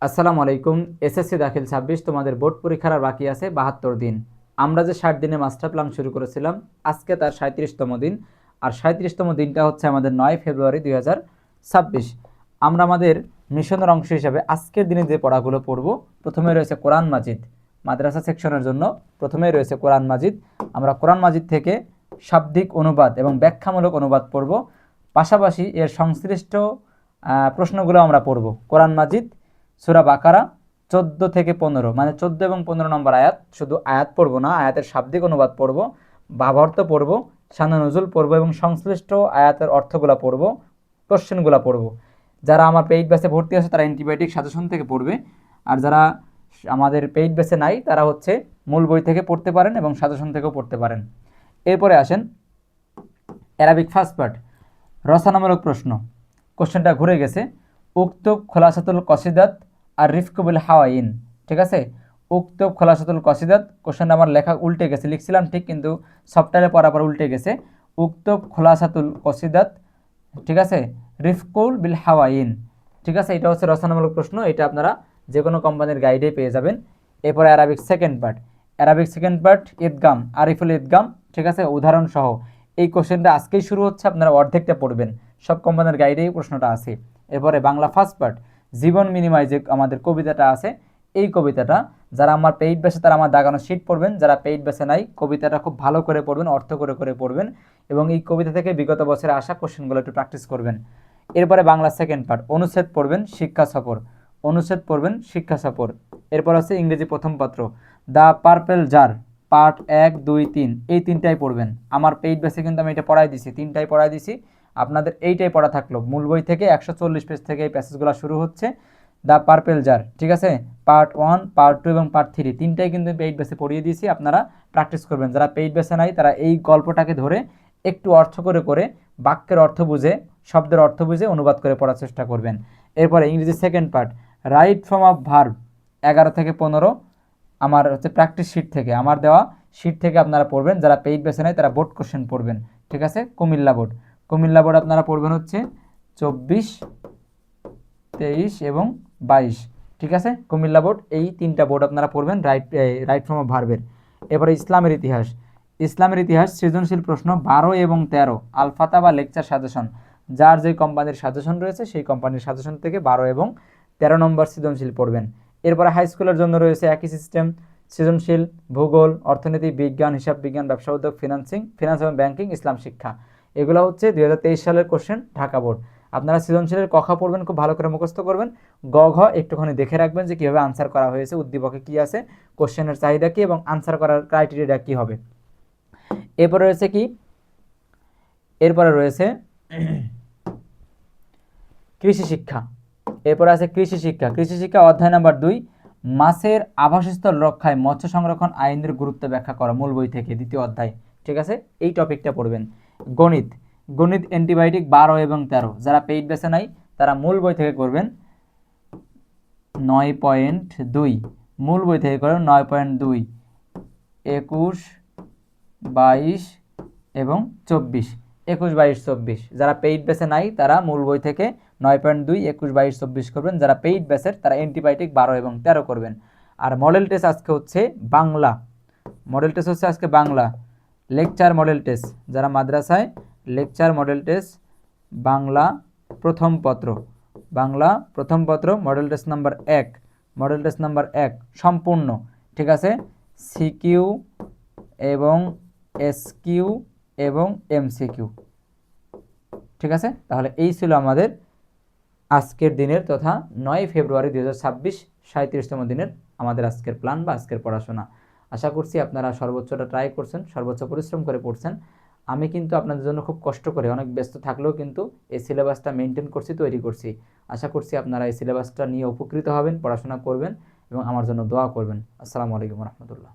আসসালামু আলাইকুম। এসএসসি দাখিল 26 তোমাদের বোর্ড পরীক্ষার আর বাকি আছে 72 দিন। আমরা যে 60 দিনে মাস্টার প্ল্যান শুরু করেছিলাম, আজকে তার 37তম দিন। আর 37তম দিনটা হচ্ছে আমাদের 9 ফেব্রুয়ারি 2026। আমরা আমাদের মিশনের অংশ হিসাবে আজকের দিনে যে পড়াগুলো পড়ব, প্রথমে রয়েছে কোরআন মাজিদ। মাদ্রাসা সেকশনের জন্য প্রথমেই রয়েছে কোরআন মাজিদ। আমরা কোরআন মাজিদ থেকে শাব্দিক অনুবাদ এবং ব্যাখ্যামূলক অনুবাদ পড়ব, পাশাপাশি এর সংশ্লিষ্ট প্রশ্নগুলো আমরা পড়ব। কোরআন মাজিদ সূরা বাকারা 14 থেকে 15, মানে 14 এবং 15 নম্বর আয়াত। শুধু আয়াত পড়ব না, আয়াতের শাব্দিক অনুবাদ পড়ব, ভাবার্থ পড়ব, শানে নুজুল পড়ব এবং সংশ্লিষ্ট আয়াতের অর্থগুলো পড়ব, কোশ্চেনগুলো পড়ব। যারা আমার পেইড ব্যাচে ভর্তি আছে তারা অ্যান্টিবায়োটিক সাজেশন থেকে পড়বে, আর যারা আমাদের পেইড ব্যাচে নাই তারা হচ্ছে মূল বই থেকে পড়তে পারেন এবং সাজেশন থেকেও পড়তে পারেন। এরপরে আসেন অ্যারাবিক ফার্স্ট পার্ট, রচনামূলক প্রশ্ন। কোশ্চেনটা ঘুরে গেছে, উক্তব খোলাসাতুল কসিদাত আর রিফকুবুল হাওয়াইন। ঠিক আছে, উক্তব খোলাসাতুল কসিদাত। কোশ্চেনটা আমার লেখা উল্টে গেছে, লিখছিলাম ঠিক কিন্তু সফটওয়্যারে পড়ার পর উল্টে গেছে। উক্তব খোলাসাতুল কসিদাত, ঠিক আছে, রিফকুল বিল হাওয়াইন। ঠিক আছে, এটা হচ্ছে রচনামূলক প্রশ্ন। এটা আপনারা যে কোনো কোম্পানির গাইডে পেয়ে যাবেন। এরপরে Arabic second part, Arabic second part ঈদগাম, আরিফুল ঈদগাম। ঠিক আছে, উদাহরণ সহ। এই কোশ্চেনটা আজকেই শুরু হচ্ছে, আপনারা অর্ধেকটা পড়বেন, সব কোম্পানির গাইডেই প্রশ্নটা আছে। এরপরে বাংলা ফার্স্ট পার্ট, জীবন বিনিময়, যে আমাদের কবিতাটা আছে, এই কবিতাটা যারা আমার পেইড ব্যাচে তারা আমার দাগানো শীট পড়বেন, যারা পেইড ব্যাচে নাই কবিতাটা খুব ভালো করে পড়বেন, অর্থ করে করে পড়বেন এবং এই কবিতা থেকে বিগত বছরে আসা কোশ্চেনগুলো একটু প্র্যাকটিস করবেন। এরপরে বাংলা সেকেন্ড পার্ট, অনুচ্ছেদ পড়বেন, শিক্ষা সফর, অনুচ্ছেদ পড়বেন, শিক্ষা সফর। এরপর আছে ইংরেজি প্রথম পত্র, দ্য পার্পেল জার, পার্ট 1, 2, 3, এই তিনটাই পড়বেন। আমার পেইড ব্যাচে কিন্তু আমি এটা পড়াই দিছি, তিনটাই পড়াই দিছি। আপনাদের এইটাই পড়া থাকলো। মূল বই থেকে 140 পেজ থেকে এই প্যাসেজগুলো শুরু হচ্ছে। দ্য পার্পেল জার, ঠিক আছে, পার্ট 1, পার্ট 2 এবং পার্ট 3 তিনটাই কিন্তু পেইড বেসে পড়িয়ে দিয়েছি। আপনারা প্র্যাকটিস করবেন। যারা পেইড বেসে নাই তারা এই গল্পটাকে ধরে একটু অর্থ করে করে বাক্যের অর্থ বুঝে, শব্দের অর্থ বুঝে অনুবাদ করে পড়ার চেষ্টা করবেন। এরপরে ইংরেজি second part, right form of verb 11 থেকে 15 আমার হচ্ছে প্র্যাকটিস শিট থেকে, আমার দেওয়া শিট থেকে আপনারা পড়বেন। যারা পেইড বেসে নাই তারা বোর্ড কোশ্চেন পড়বেন। ঠিক আছে, কুমিল্লা বোর্ড, কুমিল্লা বোর্ড আপনারা পড়বেন হচ্ছে 24, 23 এবং 22। ঠিক আছে, কুমিল্লা বোর্ড, এই তিনটা বোর্ড আপনারা পড়বেন রাইট ফর্ম অফ ভার্বের। এবারে ইসলামের ইতিহাস, ইসলামের ইতিহাস সৃজনশীল প্রশ্ন 12 এবং 13, আলফাতা বা লেকচার সাজেশন। যার যে কোম্পানির সাজেশন রয়েছে সেই কোম্পানির সাজেশন থেকে 12 এবং 13 নম্বর সৃজনশীল পড়বেন। এরপরে হাই স্কুলের জন্য রয়েছে একই সিস্টেম, সৃজনশীল, ভূগোল, অর্থনীতি, বিজ্ঞান, হিসাব বিজ্ঞান, ব্যবসা উদ্যোগ, ফিনান্স এবং ব্যাংকিং, ইসলাম শিক্ষা। এগুলো হচ্ছে 2023 সালের কোশ্চেন, ঢাকা বোর্ড। আপনারা সৃজনশীলের ক খ পড়বেন, খুব ভালো করে মুখস্থ করবেন। গ ঘ একটুখানি দেখে রাখবেন যে কীভাবে আনসার করা হয়েছে, উদ্দীপকে কী আছে, কোশ্চেনের চাহিদা কী এবং আনসার করার ক্রাইটেরিয়া কী হবে। এরপরে রয়েছে কি, এরপরে রয়েছে কৃষি শিক্ষা। এরপরে আছে কৃষি শিক্ষা। কৃষি শিক্ষা অধ্যায় নাম্বার 2, মাছের আবাসস্থল রক্ষায় মৎস্য সংরক্ষণ আইনের গুরুত্ব ব্যাখ্যা করা, মূল বই থেকে 2য় অধ্যায়। ঠিক আছে, এই টপিকটা পড়বেন। গণিত, গণিত অ্যান্টিবায়োটিক 12 এবং 13, যারা পেইড বেসে নাই তারা মূল বই থেকে করবেন 9.2, মূল বই থেকে করবেন 9.2, 21, 22 এবং 24, 21, 22, 24। যারা পেইড বেসে নাই তারা মূল বই থেকে 9.2, 21, 22, 24 করবেন। যারা পেইড বেসের তারা অ্যান্টিবায়োটিক 12 এবং 13 করবেন। আর মডেল টেস্ট আজকে হচ্ছে বাংলা, মডেল টেস্ট হচ্ছে আজকে বাংলা লেকচার মডেল টেস্ট। যারা মাদ্রাসায় লেকচার মডেল টেস্ট বাংলা প্রথম পত্র, বাংলা প্রথম পত্র model test number 1, model test number 1 সম্পূর্ণ। ঠিক আছে, সিকিউ এবং এসকিউ এবং এমসিকিউ। ঠিক আছে, তাহলে এই ছিল আমাদের আজকের দিনের তথা 9 ফেব্রুয়ারি 2026 37তম দিনের আমাদের আজকের প্ল্যান বা আজকের পড়াশোনা। আশা করছি আপনারা সর্বোচ্চটা ট্রাই করছেন, সর্বোচ্চ পরিশ্রম করে পড়ছেন। আমি কিন্তু আপনাদের জন্য খুব কষ্ট করে, অনেক ব্যস্ত থাকলেও কিন্তু এই সিলেবাসটা মেনটেন করছি, তৈরি করছি। আশা করছি আপনারা এই সিলেবাসটা নিয়ে উপকৃত হবেন, পড়াশোনা করবেন এবং আমার জন্য দোয়া করবেন। আসসালামু আলাইকুম রহমতুল্লাহ।